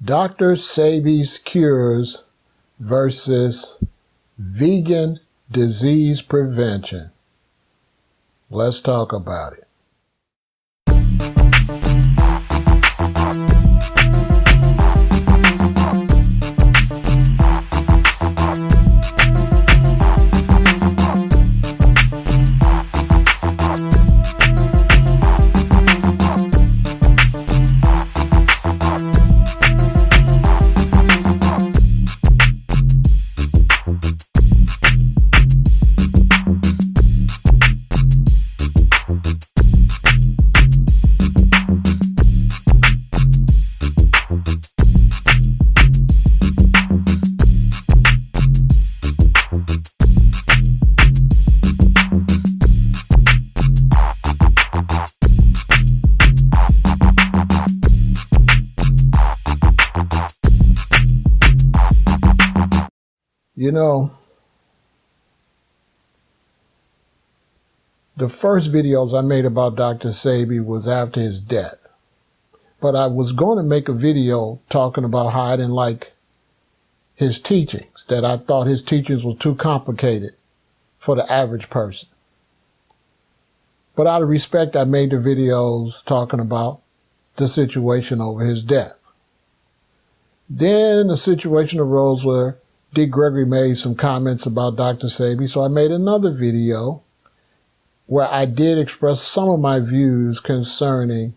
Dr. Sebi's cures versus vegan disease prevention. Let's talk about it. You know, the first videos I made about Dr. Sebi was after his death. But I was going to make a video talking about how I didn't like his teachings, that I thought his teachings were too complicated for the average person. But out of respect, I made the videos talking about the situation over his death. Then the situation arose where Dick Gregory made some comments about Dr. Sebi, so I made another video where I did express some of my views concerning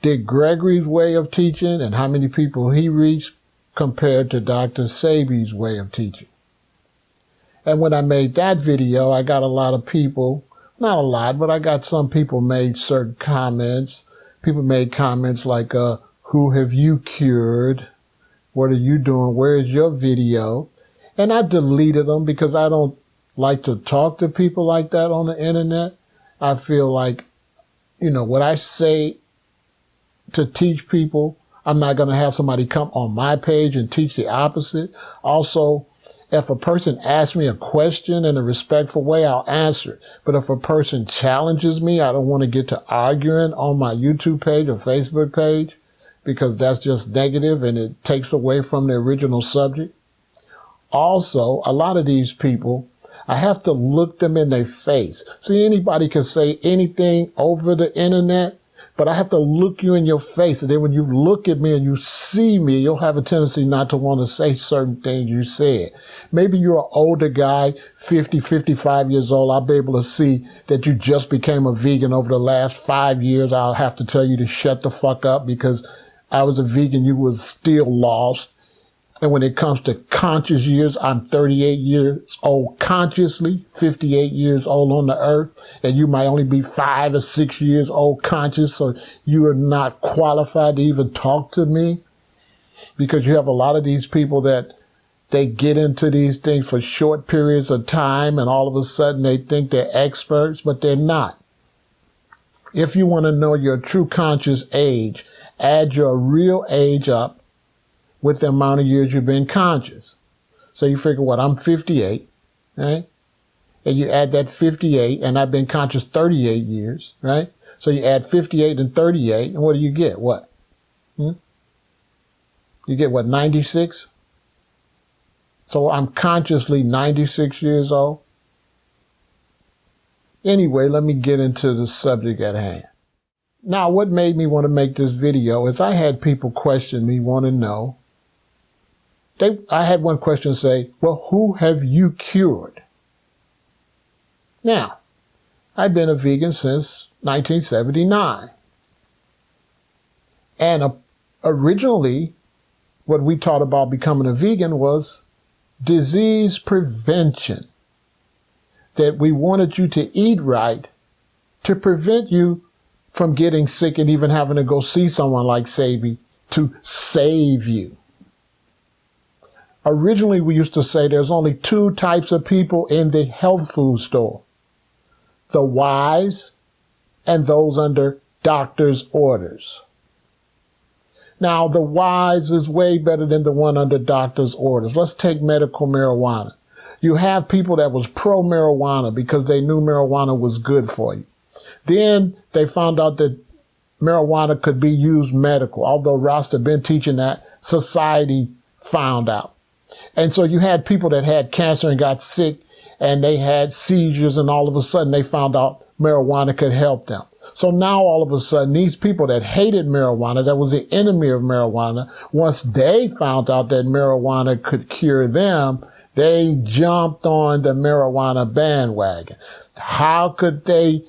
Dick Gregory's way of teaching and how many people he reached compared to Dr. Sebi's way of teaching. And when I made that video, I got a lot of people, not a lot, but I got some people made certain comments. People made comments like, who have you cured? What are you doing? Where is your video? And I deleted them because I don't like to talk to people like that on the internet. I feel like, you know, what I say to teach people, I'm not going to have somebody come on my page and teach the opposite. Also, if a person asks me a question in a respectful way, I'll answer it. But if a person challenges me, I don't want to get to arguing on my YouTube page or Facebook page, because that's just negative and it takes away from the original subject. Also, a lot of these people, I have to look them in their face. See, anybody can say anything over the internet, but I have to look you in your face. And then when you look at me and you see me, you'll have a tendency not to want to say certain things you said. Maybe you're an older guy, 50, 55 years old. I'll be able to see that you just became a vegan over the last 5 years. I'll have to tell you to shut the fuck up because I was a vegan, you was still lost. And when it comes to conscious years, I'm 38 years old consciously, 58 years old on the earth, and you might only be 5 or 6 years old conscious, so you are not qualified to even talk to me, because you have a lot of these people that they get into these things for short periods of time, and all of a sudden they think they're experts, but they're not. If you want to know your true conscious age, add your real age up with the amount of years you've been conscious. So you figure, what, I'm 58, right? And you add that 58, and I've been conscious 38 years, right? So you add 58 and 38, and what do you get? What? You get what, 96? So I'm consciously 96 years old. Anyway, let me get into the subject at hand. Now, what made me want to make this video is I had people question me, want to know. I had one question say, well, who have you cured? Now, I've been a vegan since 1979. And originally, what we taught about becoming a vegan was disease prevention. That we wanted you to eat right to prevent you from getting sick and even having to go see someone like Sebi to save you. Originally, we used to say there's only 2 types of people in the health food store: the wise and those under doctor's orders. Now, the wise is way better than the one under doctor's orders. Let's take medical marijuana. You have people that was pro-marijuana because they knew marijuana was good for you. Then they found out that marijuana could be used medical. Although Rasta been teaching that, society found out. And so you had people that had cancer and got sick and they had seizures, and all of a sudden they found out marijuana could help them. So now all of a sudden these people that hated marijuana, that was the enemy of marijuana, once they found out that marijuana could cure them, they jumped on the marijuana bandwagon. How could they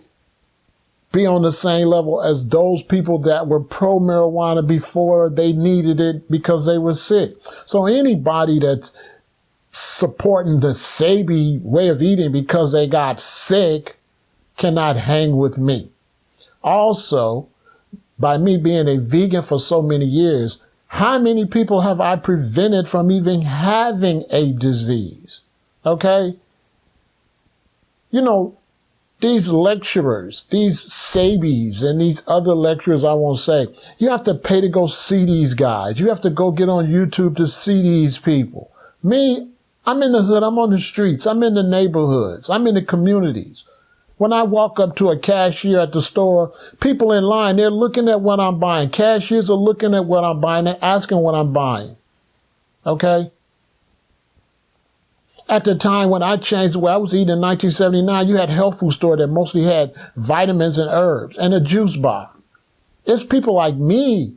be on the same level as those people that were pro-marijuana before they needed it because they were sick? So anybody that's supporting the Sebi way of eating because they got sick cannot hang with me. Also, by me being a vegan for so many years, how many people have I prevented from even having a disease? Okay? You know, these lecturers, these Sebis and these other lecturers, I won't say, you have to pay to go see these guys. You have to go get on YouTube to see these people. Me, I'm in the hood, I'm on the streets, I'm in the neighborhoods, I'm in the communities. When I walk up to a cashier at the store, people in line, they're looking at what I'm buying. Cashiers are looking at what I'm buying. They're asking what I'm buying. Okay? At the time when I changed the way I was eating in 1979, you had health food store that mostly had vitamins and herbs and a juice bar. It's people like me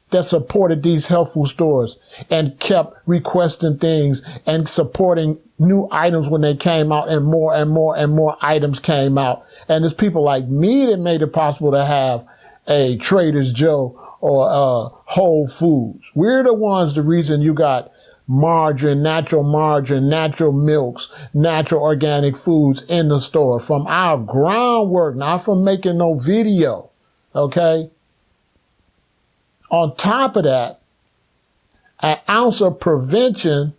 that supported these health food stores and kept requesting things and supporting new items when they came out, and more and more and more items came out. And it's people like me that made it possible to have a Trader's Joe or Whole Foods. We're the ones, the reason you got margarine, natural milks, natural organic foods in the store from our groundwork, not from making no video. Okay? On top of that, an ounce of prevention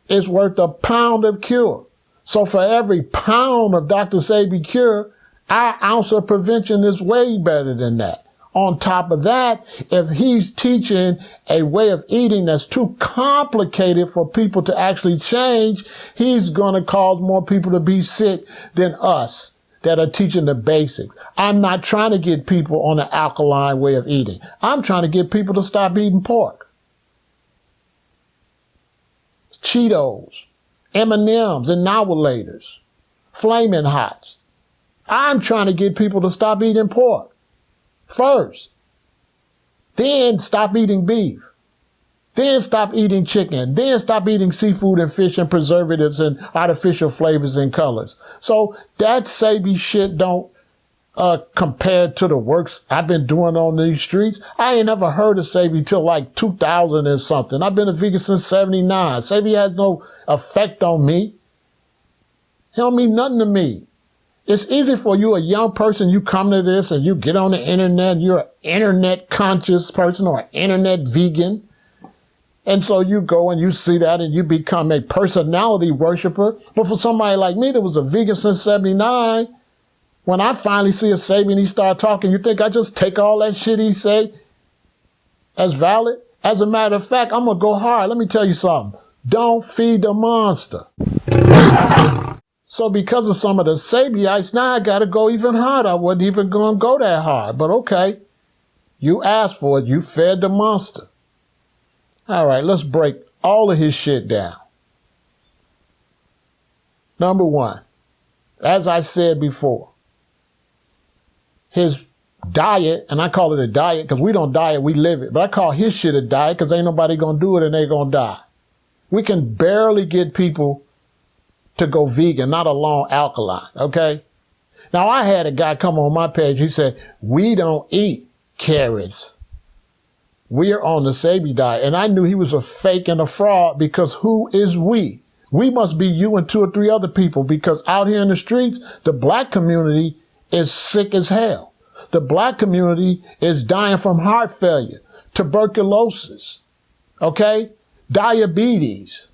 is worth a pound of cure. So for every pound of Dr. Sebi cure, our ounce of prevention is way better than that. On top of that, if he's teaching a way of eating that's too complicated for people to actually change, he's going to cause more people to be sick than us that are teaching the basics. I'm not trying to get people on an alkaline way of eating. I'm trying to get people to stop eating pork, Cheetos, M&Ms, and Novelators, Flaming Hots. I'm trying to get people to stop eating pork first, then stop eating beef, then stop eating chicken, then stop eating seafood and fish and preservatives and artificial flavors and colors. So that Sebi shit don't compare to the works I've been doing on these streets. I ain't never heard of Sebi till like 2000 and something. I've been a vegan since 79. Sebi has no effect on me. He don't mean nothing to me. It's easy for you, a young person, you come to this and you get on the internet, you're an internet conscious person or an internet vegan. And so you go and you see that and you become a personality worshiper. But for somebody like me that was a vegan since 79, when I finally see a Sebi and he start talking, you think I just take all that shit he say as valid? As a matter of fact, I'm going to go hard. Let me tell you something. Don't feed the monster. So because of some of the Sebiites, now I got to go even harder. I wasn't even going to go that hard. But okay, you asked for it. You fed the monster. All right, let's break all of his shit down. Number one, as I said before, his diet, and I call it a diet because we don't diet, we live it. But I call his shit a diet because ain't nobody going to do it and they going to die. We can barely get people to go vegan, not alone alkaline, okay? Now, I had a guy come on my page. He said, we don't eat carrots. We're on the Sebi diet. And I knew he was a fake and a fraud because who is we? We must be you and 2 or 3 other people because out here in the streets, the black community is sick as hell. The black community is dying from heart failure, tuberculosis, okay? Diabetes.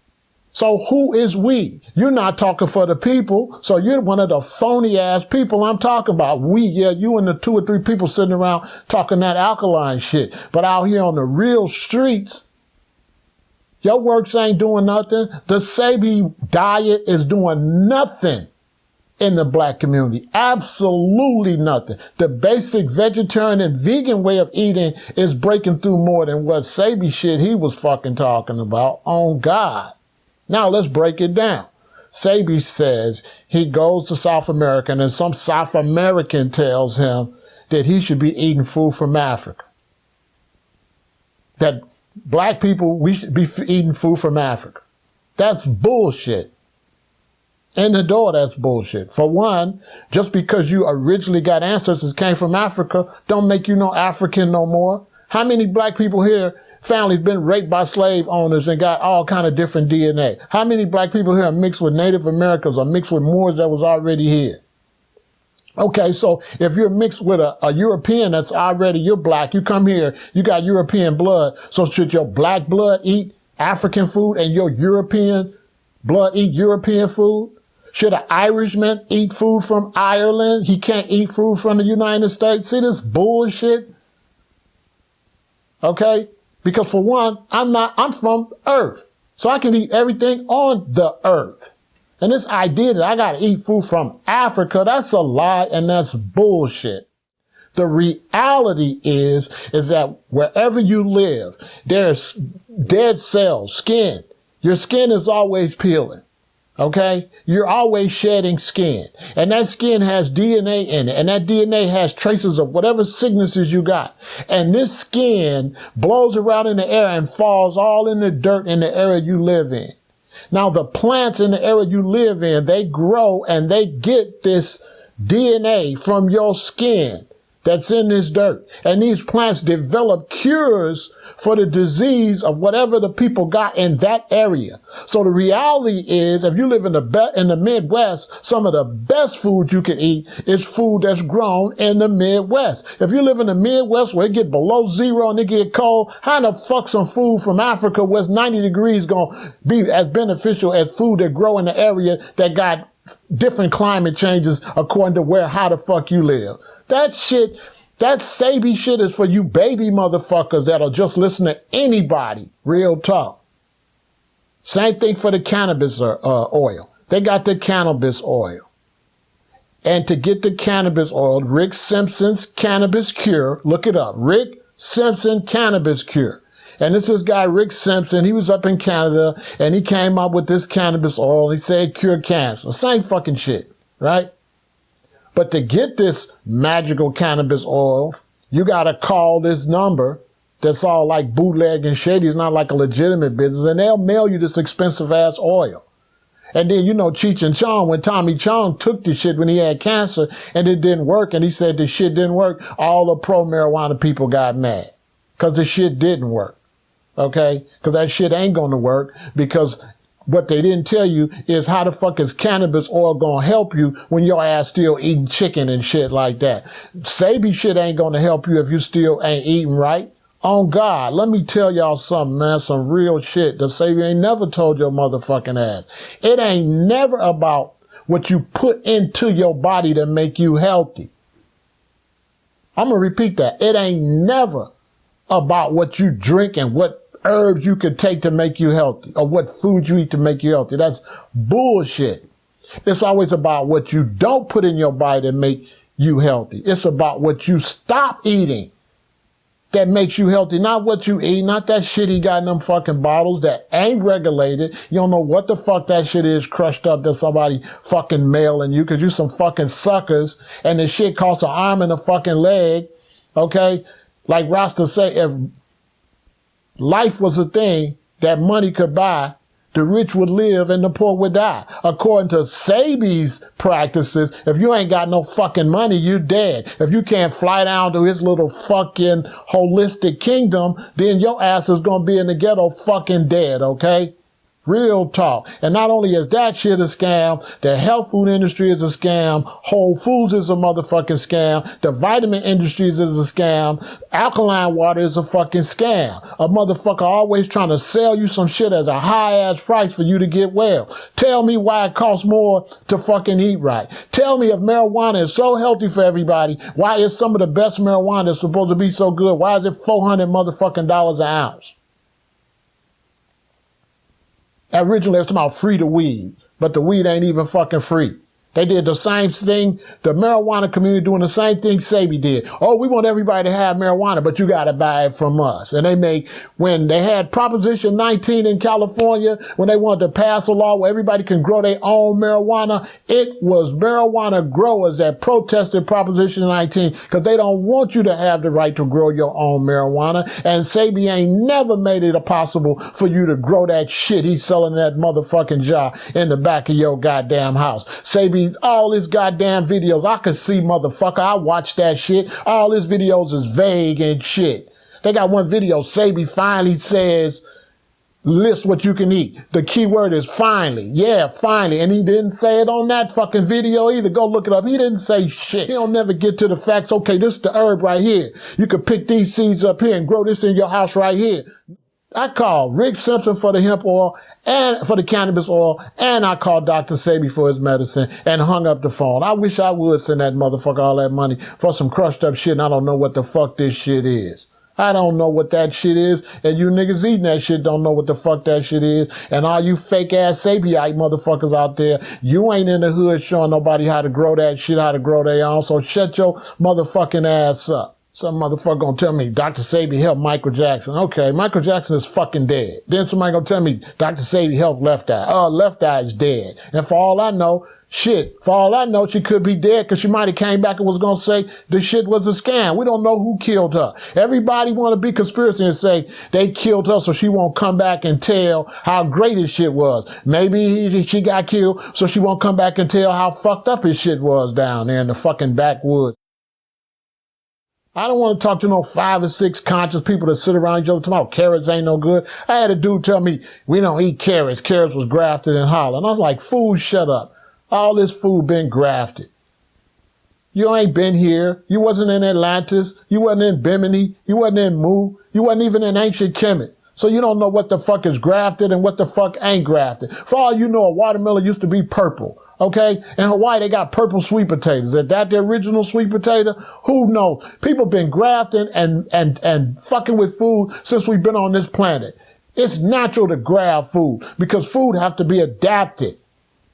So who is we? You're not talking for the people, so you're one of the phony ass people I'm talking about. We, yeah, you and the 2 or 3 people sitting around talking that alkaline shit. But out here on the real streets, your works ain't doing nothing. The Sebi diet is doing nothing in the black community. Absolutely nothing. The basic vegetarian and vegan way of eating is breaking through more than what Sebi shit he was fucking talking about. On God. Now let's break it down. Sebi says he goes to South America and then some South American tells him that he should be eating food from Africa. That black people, we should be eating food from Africa. That's bullshit. In the door, that's bullshit. For one, just because you originally got ancestors came from Africa, don't make you no African no more. How many black people here, families been raped by slave owners and got all kind of different DNA? How many black people here are mixed with Native Americans or mixed with Moors that was already here? Okay, so if you're mixed with a European that's already, you're black, you come here, you got European blood, so should your black blood eat African food and your European blood eat European food? Should an Irishman eat food from Ireland? He can't eat food from the United States. See this bullshit? Okay? Because for one, I'm from Earth. So I can eat everything on the earth. And this idea that I gotta eat food from Africa, that's a lie and that's bullshit. The reality is that wherever you live, there's dead cells, skin. Your skin is always peeling. Okay? You're always shedding skin. And that skin has DNA in it. And that DNA has traces of whatever sicknesses you got. And this skin blows around in the air and falls all in the dirt in the area you live in. Now, the plants in the area you live in, they grow and they get this DNA from your skin that's in this dirt. And these plants develop cures for the disease of whatever the people got in that area. So the reality is, if you live in the Midwest, some of the best food you can eat is food that's grown in the Midwest. If you live in the Midwest where it get below zero and it get cold, how the fuck some food from Africa where it's 90 degrees gonna be as beneficial as food that grow in the area that got different climate changes according to how the fuck you live? That shit, that Sebi shit is for you baby motherfuckers that'll just listen to anybody. Real talk. Same thing for the cannabis oil. They got the cannabis oil. And to get the cannabis oil, Rick Simpson's Cannabis Cure, look it up. Rick Simpson Cannabis Cure. And this is guy, Rick Simpson, he was up in Canada and he came up with this cannabis oil. He said it cured cancer. Same fucking shit, right? But to get this magical cannabis oil, you got to call this number that's all like bootleg and shady. It's not like a legitimate business. And they'll mail you this expensive ass oil. And then, you know, Cheech and Chong, when Tommy Chong took the shit when he had cancer and it didn't work and he said the shit didn't work, all the pro-marijuana people got mad because the shit didn't work. Okay? Because that shit ain't going to work because what they didn't tell you is how the fuck is cannabis oil gonna help you when your ass still eating chicken and shit like that. Sebi shit ain't gonna help you if you still ain't eating right. On God, let me tell y'all something, man, some real shit that Sebi ain't never told your motherfucking ass. It ain't never about what you put into your body to make you healthy. I'm gonna repeat that. It ain't never about what you drink and what herbs you could take to make you healthy or what food you eat to make you healthy. That's bullshit. It's always about what you don't put in your body to make you healthy. It's about what you stop eating that makes you healthy, not what you eat, not that shit he got in them fucking bottles that ain't regulated. You don't know what the fuck that shit is crushed up that somebody fucking mailing you because you some fucking suckers and the shit costs an arm and a fucking leg. Okay? Like Rasta say, if life was a thing that money could buy, the rich would live and the poor would die. According to Sebi's practices, if you ain't got no fucking money, you're dead. If you can't fly down to his little fucking holistic kingdom, then your ass is gonna be in the ghetto fucking dead, okay? Real talk. And not only is that shit a scam, the health food industry is a scam, Whole Foods is a motherfucking scam, the vitamin industries is a scam, alkaline water is a fucking scam. A motherfucker always trying to sell you some shit at a high ass price for you to get well. Tell me why it costs more to fucking eat right. Tell me if marijuana is so healthy for everybody, why is some of the best marijuana that's supposed to be so good, why is it $400 motherfucking dollars an ounce? Originally, it's about free to weed, but the weed ain't even fucking free. They did the same thing, the marijuana community doing the same thing Sebi did. Oh, we want everybody to have marijuana, but you got to buy it from us. And when they had Proposition 19 in California, when they wanted to pass a law where everybody can grow their own marijuana, it was marijuana growers that protested Proposition 19 because they don't want you to have the right to grow your own marijuana. And Sebi ain't never made it possible for you to grow that shit he's selling in that motherfucking jar in the back of your goddamn house. Sebi, all his goddamn videos, I could see, motherfucker, I watched that shit. All his videos is vague and shit. They got one video, Sebi finally says, list what you can eat. The key word is finally. Yeah, finally. And he didn't say it on that fucking video either. Go look it up. He didn't say shit. He don't never get to the facts. Okay, this is the herb right here. You could pick these seeds up here and grow this in your house right here. I called Rick Simpson for the hemp oil and for the cannabis oil, and I called Dr. Sebi for his medicine and hung up the phone. I wish I would send that motherfucker all that money for some crushed up shit, and I don't know what the fuck this shit is. I don't know what that shit is, and you niggas eating that shit don't know what the fuck that shit is. And all you fake ass Sebiite motherfuckers out there, you ain't in the hood showing nobody how to grow that shit, how to grow their own, so shut your motherfucking ass up. Some motherfucker gonna tell me Dr. Sebi helped Michael Jackson. Okay, Michael Jackson is fucking dead. Then somebody gonna tell me Dr. Sebi helped Left Eye. Left Eye is dead. And for all I know, she could be dead because she might have came back and was gonna say the shit was a scam. We don't know who killed her. Everybody wanna be conspiracy and say they killed her so she won't come back and tell how great his shit was. Maybe she got killed so she won't come back and tell how fucked up his shit was down there in the fucking backwoods. I don't want to talk to no 5 or 6 conscious people that sit around each other talking about carrots ain't no good. I had a dude tell me, we don't eat carrots. Carrots was grafted in Holland. I was like, fool, shut up. All this food been grafted. You ain't been here. You wasn't in Atlantis. You wasn't in Bimini. You wasn't in Mu. You wasn't even in ancient Kemet. So you don't know what the fuck is grafted and what the fuck ain't grafted. For all you know, a watermelon used to be purple. Okay? In Hawaii, they got purple sweet potatoes. Is that the original sweet potato? Who knows? People been grafting and fucking with food since we've been on this planet. It's natural to graft food because food have to be adapted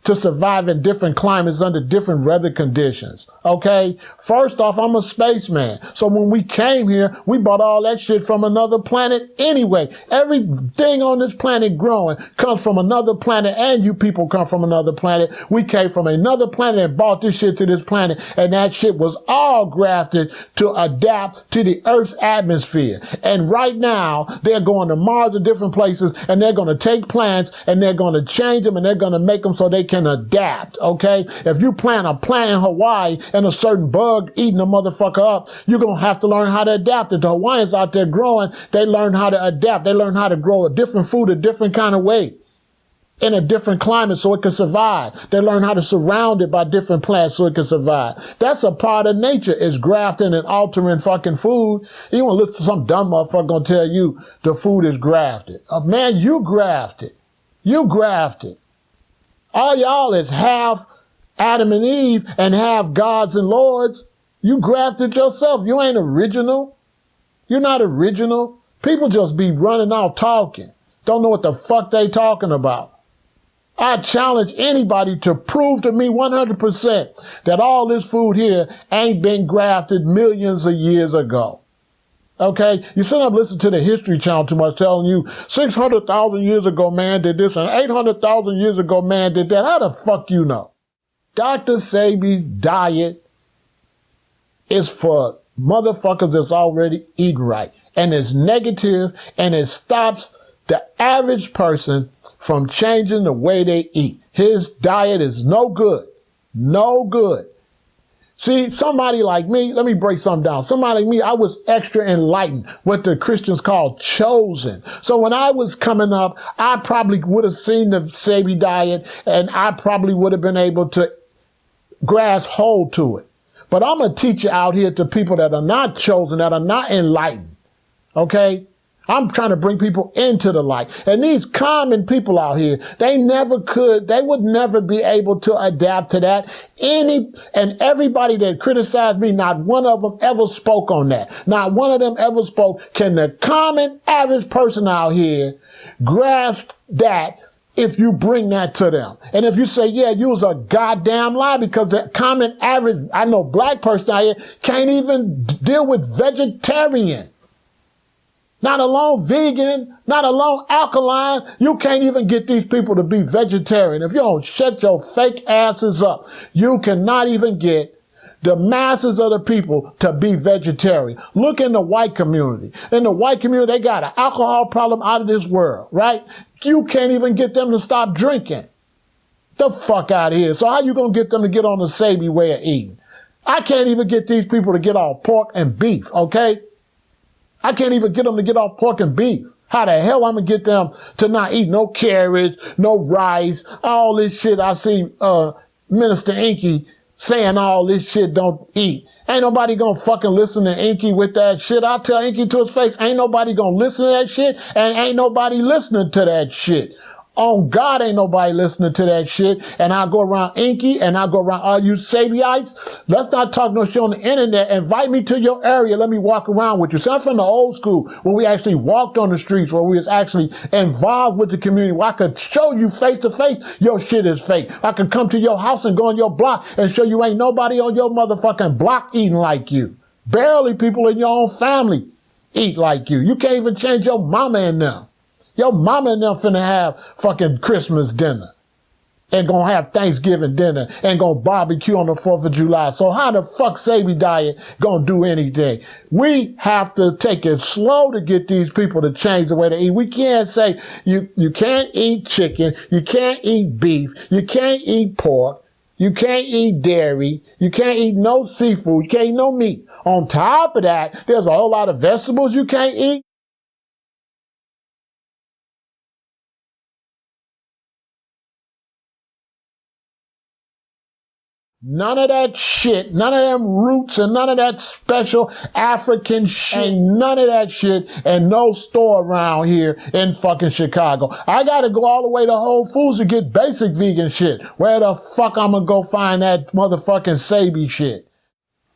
to survive in different climates under different weather conditions. Okay? First off, I'm a spaceman. So when we came here, we bought all that shit from another planet anyway. Everything on this planet growing comes from another planet, and you people come from another planet. We came from another planet and bought this shit to this planet, and that shit was all grafted to adapt to the Earth's atmosphere. And right now, they're going to Mars and different places, and they're going to take plants, and they're going to change them, and they're going to make them so they can adapt, okay? If you plant a plant in Hawaii and a certain bug eating a motherfucker up, you're going to have to learn how to adapt it. The Hawaiians out there growing, they learn how to adapt. They learn how to grow a different food a different kind of way in a different climate so it can survive. They learn how to surround it by different plants so it can survive. That's a part of nature, is grafting and altering fucking food. You want to listen to some dumb motherfucker gonna tell you the food is grafted. Man, you grafted. You grafted. All y'all is half Adam and Eve and half gods and lords. You grafted yourself. You ain't original. You're not original. People just be running out talking. Don't know what the fuck they talking about. I challenge anybody to prove to me 100% that all this food here ain't been grafted millions of years ago. Okay? You sit up and listen to the History Channel too much telling you 600,000 years ago man did this and 800,000 years ago man did that. How the fuck you know? Dr. Sebi's diet is for motherfuckers that's already eating right. And it's negative, and it stops the average person from changing the way they eat. His diet is no good. No good. See, somebody like me, let me break something down. Somebody like me, I was extra enlightened, what the Christians call chosen. So when I was coming up, I probably would have seen the Sebi diet, and I probably would have been able to grasp hold to it. But I'm a teacher out here to people that are not chosen, that are not enlightened. Okay? I'm trying to bring people into the light. And these common people out here, they would never be able to adapt to that. And everybody that criticized me, not one of them ever spoke on that. Not one of them ever spoke. Can the common average person out here grasp that if you bring that to them. And if you say, yeah, you was a goddamn lie, because the common average, I know black person out here can't even deal with vegetarian. Not alone vegan, not alone alkaline. You can't even get these people to be vegetarian. If you don't shut your fake asses up, you cannot even get the masses of the people to be vegetarian. Look in the white community. In the white community, they got an alcohol problem out of this world, right? You can't even get them to stop drinking. The fuck out of here. So how you gonna get them to get on the Sebi way of eating? I can't even get these people to get off pork and beef, okay? I can't even get them to get off pork and beef. How the hell I'm gonna get them to not eat no carrots, no rice, all this shit? I see Minister Inky saying all this shit don't eat. Ain't nobody gonna fucking listen to Inky with that shit. I tell Inky to his face, ain't nobody gonna listen to that shit, and ain't nobody listening to that shit. On God, ain't nobody listening to that shit. And I'll go around Inky, and I'll go around all you Sabiites. Let's not talk no shit on the internet. Invite me to your area. Let me walk around with you. So I'm from the old school, where we actually walked on the streets, where we was actually involved with the community, where I could show you face to face your shit is fake. I could come to your house and go on your block and show you ain't nobody on your motherfucking block eating like you. Barely people in your own family eat like you. You can't even change your mama in them. Your mama and them finna have fucking Christmas dinner and gonna have Thanksgiving dinner and gonna barbecue on the 4th of July. So how the fuck Sebi diet gonna do anything? We have to take it slow to get these people to change the way they eat. We can't say you can't eat chicken, you can't eat beef, you can't eat pork, you can't eat dairy, you can't eat no seafood, you can't eat no meat. On top of that, there's a whole lot of vegetables you can't eat. None of that shit, none of them roots and none of that special African shit, ain't none of that shit, and no store around here in fucking Chicago. I gotta go all the way to Whole Foods to get basic vegan shit. Where the fuck I'm gonna go find that motherfucking Sebi shit?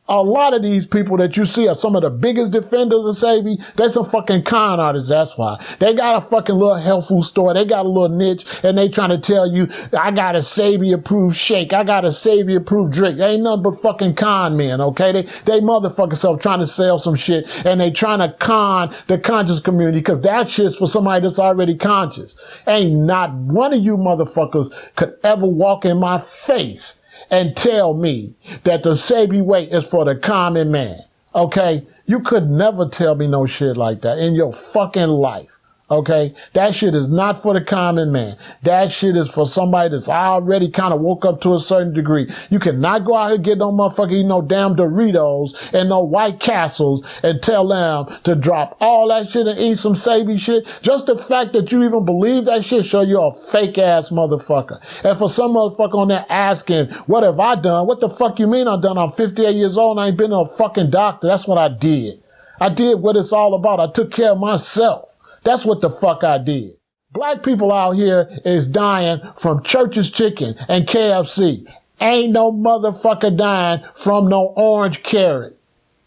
A lot of these people that you see are some of the biggest defenders of Sebi. They're some fucking con artists, that's why. They got a fucking little health food store. They got a little niche, and they trying to tell you, I got a Sebi-approved shake. I got a Sebi-approved drink. They ain't nothing but fucking con men, okay? They motherfucking self trying to sell some shit, and they trying to con the conscious community, because that shit's for somebody that's already conscious. Ain't not one of you motherfuckers could ever walk in my face and tell me that the Sebi way is for the common man, okay? You could never tell me no shit like that in your fucking life, okay? That shit is not for the common man. That shit is for somebody that's already kind of woke up to a certain degree. You cannot go out here and get no motherfucker eat no damn Doritos and no White Castles and tell them to drop all that shit and eat some Sebi shit. Just the fact that you even believe that shit show you're a fake ass motherfucker. And for some motherfucker on there asking, what have I done? What the fuck you mean I done? I'm 58 years old and I ain't been to a fucking doctor. That's what I did. I did what it's all about. I took care of myself. That's what the fuck I did. Black people out here is dying from Church's Chicken and KFC. Ain't no motherfucker dying from no orange carrot.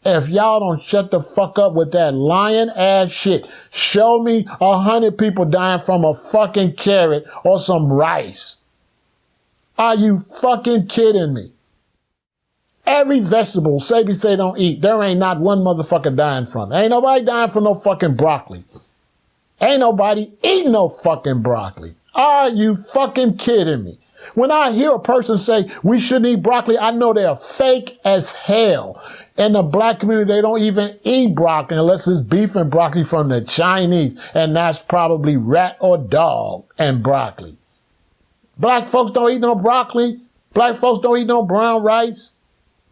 If y'all don't shut the fuck up with that lying ass shit, show me 100 people dying from a fucking carrot or some rice. Are you fucking kidding me? Every vegetable Sebi say don't eat, there ain't not one motherfucker dying from. Ain't nobody dying from no fucking broccoli. Ain't nobody eating no fucking broccoli. Are you fucking kidding me? When I hear a person say we shouldn't eat broccoli, I know they're fake as hell. In the black community, they don't even eat broccoli unless it's beef and broccoli from the Chinese. And that's probably rat or dog and broccoli. Black folks don't eat no broccoli. Black folks don't eat no brown rice.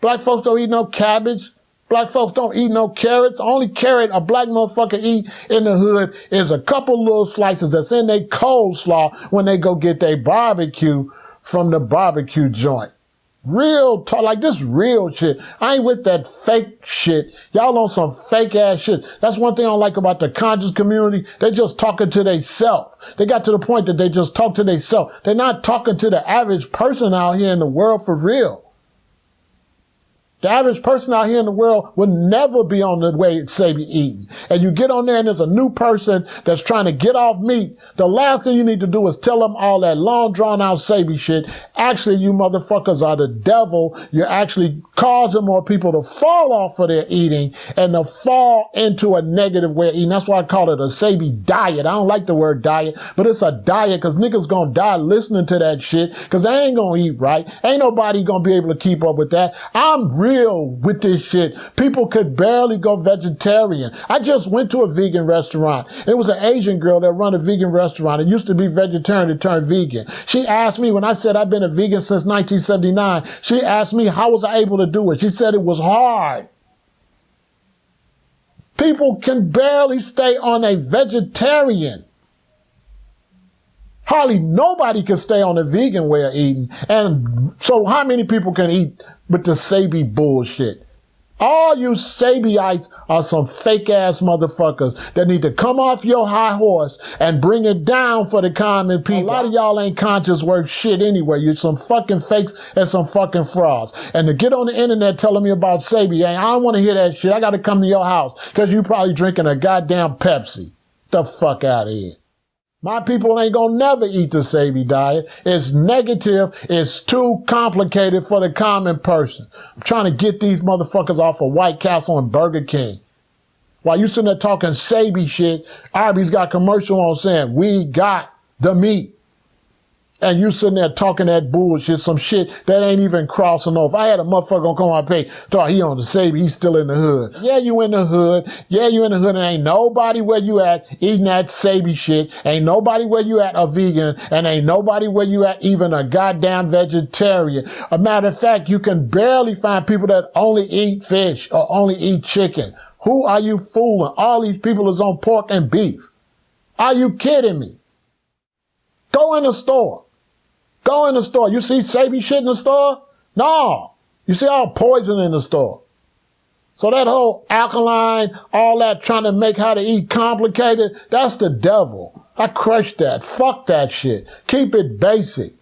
Black folks don't eat no cabbage. Black folks don't eat no carrots. The only carrot a black motherfucker eat in the hood is a couple little slices that's in their coleslaw when they go get their barbecue from the barbecue joint. Real talk, like this real shit. I ain't with that fake shit. Y'all on some fake ass shit. That's one thing I don't like about the conscious community. They just talking to themselves. They got to the point that they just talk to themselves. They're not talking to the average person out here in the world for real. The average person out here in the world would never be on the way Sebi eating. And you get on there and there's a new person that's trying to get off meat. The last thing you need to do is tell them all that long drawn out Sebi shit. Actually, you motherfuckers are the devil. You're actually causing more people to fall off of their eating and to fall into a negative way of eating. That's why I call it a Sebi diet. I don't like the word diet, but it's a diet because niggas gonna die listening to that shit because they ain't gonna eat right. Ain't nobody gonna be able to keep up with that. I'm real with this shit. People could barely go vegetarian. I just went to a vegan restaurant. It was an Asian girl that run a vegan restaurant. It used to be vegetarian to turn vegan. She asked me when I said I've been a vegan since 1979, she asked me how was I able to do it. She said it was hard. People can barely stay on a vegetarian. Hardly nobody can stay on a vegan way of eating. And so how many people can eat with the Sebi bullshit? All you Sebiites are some fake ass motherfuckers that need to come off your high horse and bring it down for the common people. A lot of y'all ain't conscious worth shit anyway. You're some fucking fakes and some fucking frauds. And to get on the internet telling me about Sebi, I don't want to hear that shit. I got to come to your house because you probably drinking a goddamn Pepsi. The fuck out of here. My people ain't gonna never eat the Sebi diet. It's negative. It's too complicated for the common person. I'm trying to get these motherfuckers off of White Castle and Burger King. While you sitting there talking Sebi shit, Arby's got commercial on saying, we got the meat. And you sitting there talking that bullshit, some shit that ain't even crossing over. I had a motherfucker gonna come on my page, thought he on the Sebi, he's still in the hood. Yeah, you in the hood. Yeah, you in the hood, and ain't nobody where you at eating that Sebi shit. Ain't nobody where you at a vegan, and ain't nobody where you at even a goddamn vegetarian. A matter of fact, you can barely find people that only eat fish or only eat chicken. Who are you fooling? All these people is on pork and beef. Are you kidding me? Go in the store. Go in the store. You see Sebi shit in the store? No. You see all poison in the store. So that whole alkaline, all that trying to make how to eat complicated, that's the devil. I crush that. Fuck that shit. Keep it basic.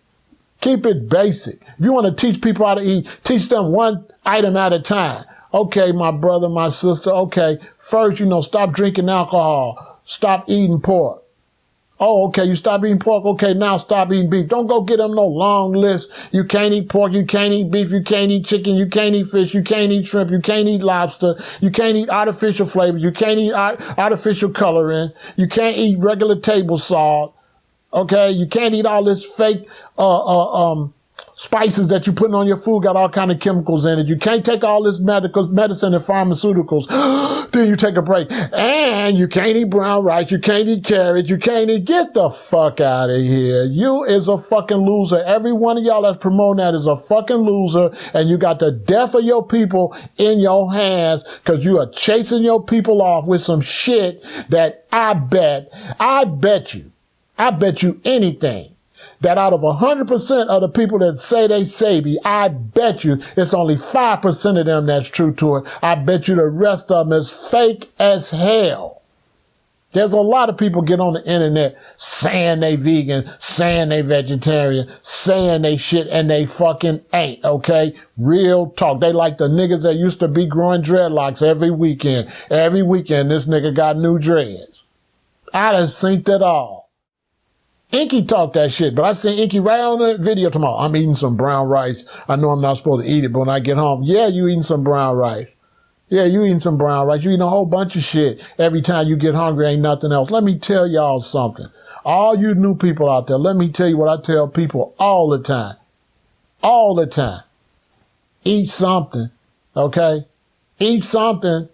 Keep it basic. If you want to teach people how to eat, teach them one item at a time. Okay, my brother, my sister, okay, first, stop drinking alcohol. Stop eating pork. Oh, okay, you stop eating pork. Okay, now stop eating beef. Don't go get them no long list. You can't eat pork. You can't eat beef. You can't eat chicken. You can't eat fish. You can't eat shrimp. You can't eat lobster. You can't eat artificial flavor. You can't eat artificial coloring. You can't eat regular table salt. Okay, you can't eat all this fake spices that you're putting on your food, got all kind of chemicals in it. You can't take all this medicine and pharmaceuticals. Then you take a break. And you can't eat brown rice. You can't eat carrots. You can't eat. Get the fuck out of here. You is a fucking loser. Every one of y'all that's promoting that is a fucking loser. And you got the death of your people in your hands because you are chasing your people off with some shit that I bet you anything that out of 100% of the people that say they Sebi, I bet you it's only 5% of them that's true to it. I bet you the rest of them is fake as hell. There's a lot of people get on the internet saying they vegan, saying they vegetarian, saying they shit, and they fucking ain't, okay? Real talk. They like the niggas that used to be growing dreadlocks every weekend. Every weekend, this nigga got new dreads. I done synced it all. Inky talked that shit, but I seen Inky right on the video tomorrow. I'm eating some brown rice. I know I'm not supposed to eat it, but when I get home, yeah, you eating some brown rice. Yeah, you eating some brown rice. You eating a whole bunch of shit. Every time you get hungry, ain't nothing else. Let me tell y'all something. All you new people out there, let me tell you what I tell people all the time. All the time. Eat something, okay? Eat something.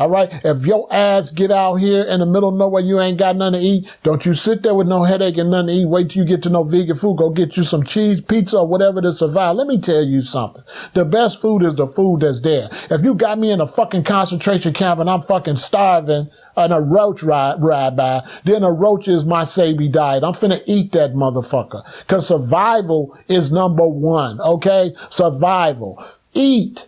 All right, if your ass get out here in the middle of nowhere, you ain't got nothing to eat, don't you sit there with no headache and nothing to eat. Wait till you get to no vegan food. Go get you some cheese, pizza, or whatever to survive. Let me tell you something. The best food is the food that's there. If you got me in a fucking concentration camp and I'm fucking starving and a roach ride by, then a roach is my Sebi diet. I'm finna eat that motherfucker. Because survival is number one, okay? Survival. Eat.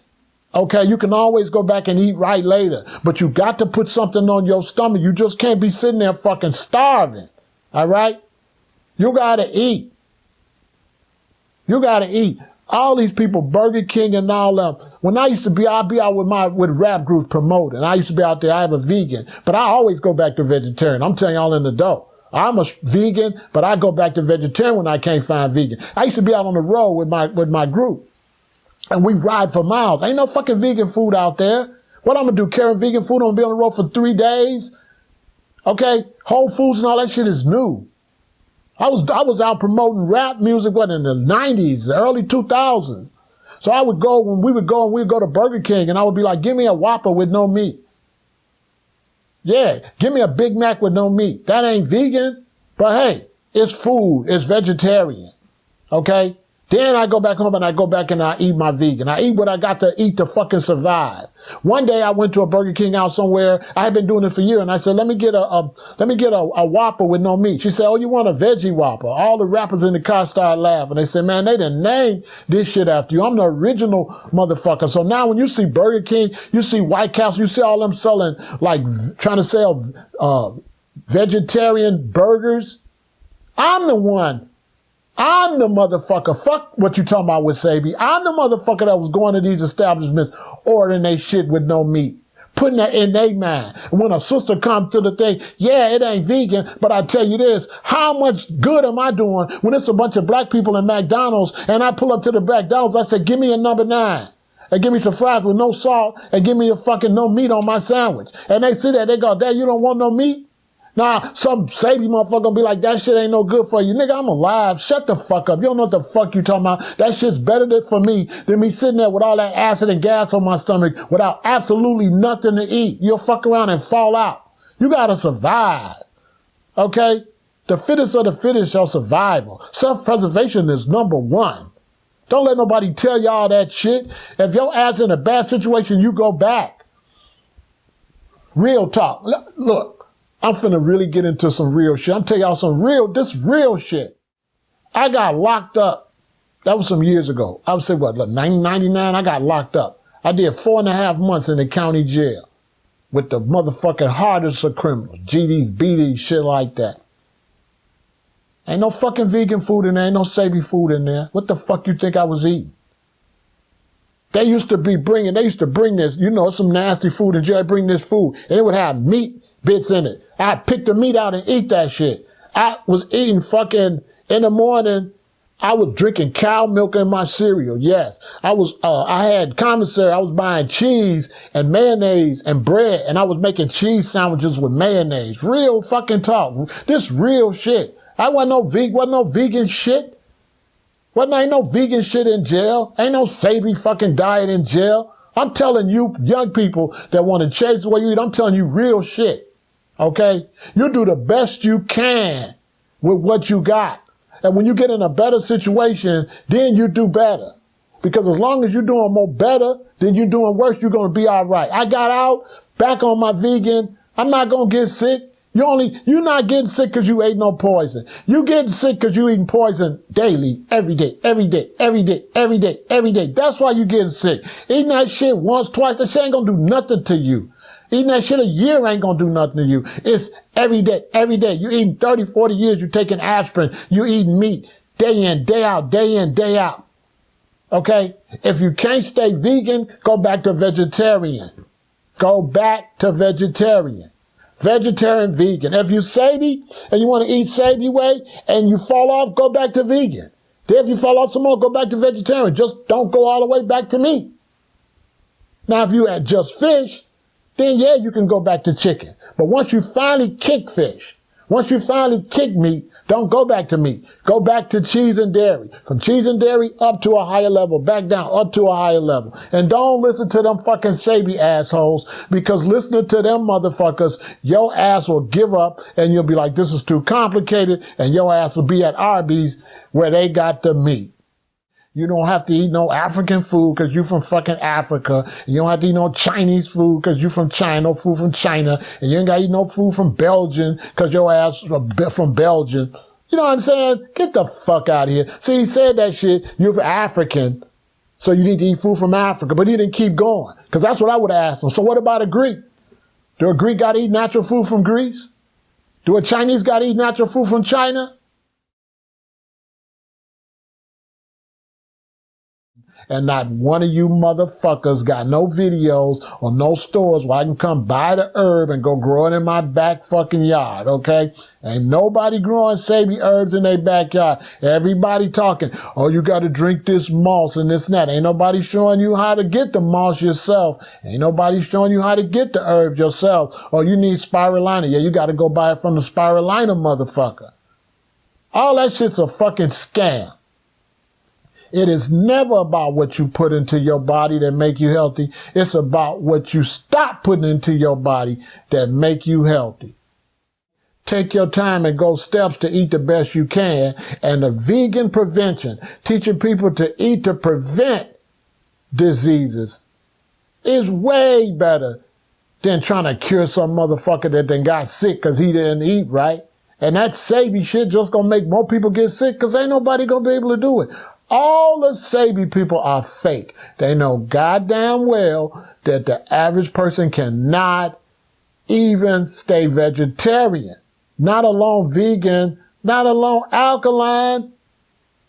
Okay, you can always go back and eat right later, but you got to put something on your stomach. You just can't be sitting there fucking starving, all right? You gotta eat. You gotta eat. All these people, Burger King and all them. When I used to be, I'd be out with rap groups promoting. I used to be out there, I have a vegan, but I always go back to vegetarian. I'm telling y'all in the dough. I'm a vegan, but I go back to vegetarian when I can't find vegan. I used to be out on the road with my group, and we ride for miles. Ain't no fucking vegan food out there. What I'm gonna do, carry vegan food? I'm gonna be on the road for 3 days? Okay? Whole Foods and all that shit is new. I was out promoting rap music, in the 90s, the early 2000s. So I would go, we'd go to Burger King, and I would be like, give me a Whopper with no meat. Yeah, give me a Big Mac with no meat. That ain't vegan, but hey, it's food. It's vegetarian. Okay? Then I go back home and I eat my vegan. I eat what I got to eat to fucking survive. One day I went to a Burger King out somewhere. I had been doing it for years, and I said, let me get a Whopper with no meat. She said, oh, you want a veggie Whopper? All the rappers in the car started laughing. They said, man, they didn't name this shit after you. I'm the original motherfucker. So now when you see Burger King, you see White Castle, you see all them selling, like, trying to sell vegetarian burgers. I'm the one. I'm the motherfucker. Fuck what you talking about with Sebi. I'm the motherfucker that was going to these establishments ordering they shit with no meat. Putting that in their mind. And when a sister comes to the thing, yeah, it ain't vegan, but I tell you this, how much good am I doing when it's a bunch of black people in McDonald's and I pull up to the McDonald's, I say, give me a number 9. And give me some fries with no salt and give me a fucking no meat on my sandwich. And they see that, they go, Dad, you don't want no meat? Now, some Sebi motherfucker gonna be like, that shit ain't no good for you. Nigga, I'm alive. Shut the fuck up. You don't know what the fuck you talking about. That shit's better for me than me sitting there with all that acid and gas on my stomach without absolutely nothing to eat. You'll fuck around and fall out. You gotta survive. Okay? The fittest of the fittest are survival. Self-preservation is number 1. Don't let nobody tell y'all that shit. If your ass in a bad situation, you go back. Real talk. Look. I'm finna really get into some real shit. I'm telling y'all this real shit. I got locked up. That was some years ago. I would say, 1999, I got locked up. I did 4.5 months in the county jail with the motherfucking hardest of criminals. GDs, BDs, shit like that. Ain't no fucking vegan food in there. Ain't no Sebi food in there. What the fuck you think I was eating? They used to bring this, some nasty food in jail. They bring this food, and it would have meat bits in it. I'd pick the meat out and eat that shit. I was eating fucking, in the morning, I was drinking cow milk in my cereal. Yes. I had commissary. I was buying cheese and mayonnaise and bread, and I was making cheese sandwiches with mayonnaise. Real fucking talk. This real shit. Wasn't no vegan shit. Ain't no vegan shit in jail. Ain't no Sebi fucking diet in jail. I'm telling you, young people that want to change the way you eat, I'm telling you real shit. Okay? You do the best you can with what you got. And when you get in a better situation, then you do better. Because as long as you're doing more better than you're doing worse, you're going to be all right. I got out, back on my vegan. I'm not going to get sick. You're not getting sick because you ate no poison. You getting sick because you eating poison daily, every day. That's why you getting sick. Eating that shit once, twice, that shit ain't going to do nothing to you. Eating that shit a year ain't gonna do nothing to you. It's every day. You eating 30, 40 years, you taking aspirin, you eating meat, day in, day out. Okay? If you can't stay vegan, go back to vegetarian. Vegetarian, vegan. If you Sebi and you want to eat Sebi way and you fall off, go back to vegan. Then if you fall off some more, go back to vegetarian. Just don't go all the way back to meat. Now, if you had just fish, then yeah, you can go back to chicken. But once you finally kick fish, once you finally kick meat, don't go back to meat. Go back to cheese and dairy. From cheese and dairy up to a higher level, back down up to a higher level. And don't listen to them fucking Sebi assholes, because listening to them motherfuckers, your ass will give up and you'll be like, this is too complicated, and your ass will be at Arby's where they got the meat. You don't have to eat no African food because you're from fucking Africa. You don't have to eat no Chinese food because you're from China, no food from China. And you ain't got to eat no food from Belgium because your ass from Belgium. You know what I'm saying? Get the fuck out of here. See, he said that shit. You're African, so you need to eat food from Africa. But he didn't keep going, because that's what I would have asked him. So what about a Greek? Do a Greek got to eat natural food from Greece? Do a Chinese got to eat natural food from China? and not one of you motherfuckers got no videos or no stores where I can come buy the herb and go grow it in my back fucking yard, okay? Ain't nobody growing Sebi herbs in their backyard. Everybody talking, oh, you got to drink this moss and this and that. Ain't nobody showing you how to get the moss yourself. Ain't nobody showing you how to get the herbs yourself. Oh, you need spirulina. Yeah, you got to go buy it from the spirulina motherfucker. All that shit's a fucking scam. It is never about what you put into your body that make you healthy. It's about what you stop putting into your body that make you healthy. Take your time and go steps to eat the best you can. And the vegan prevention, teaching people to eat to prevent diseases, is way better than trying to cure some motherfucker that then got sick because he didn't eat right. And that Sebi shit just gonna make more people get sick because ain't nobody gonna be able to do it. All the Sebi people are fake. They know goddamn well that the average person cannot even stay vegetarian, not alone vegan, not alone alkaline.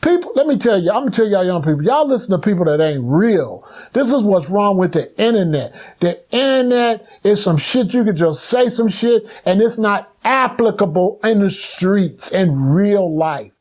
People, let me tell you, I'm going to tell y'all young people, y'all listen to people that ain't real. This is what's wrong with the internet. The internet is some shit you could just say some shit and it's not applicable in the streets in real life.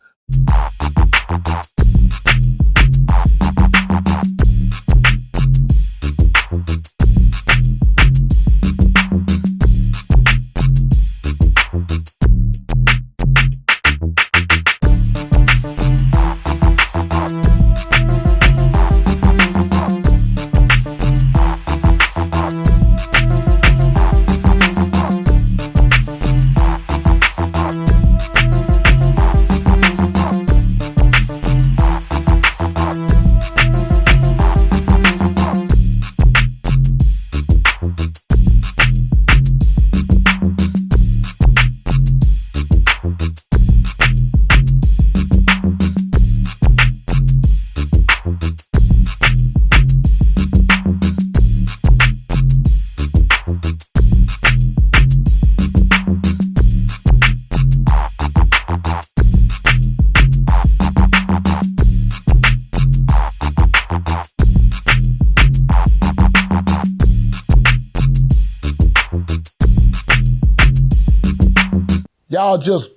Y'all just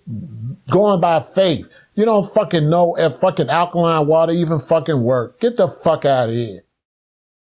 going by faith. You don't fucking know if fucking alkaline water even fucking work. Get the fuck out of here.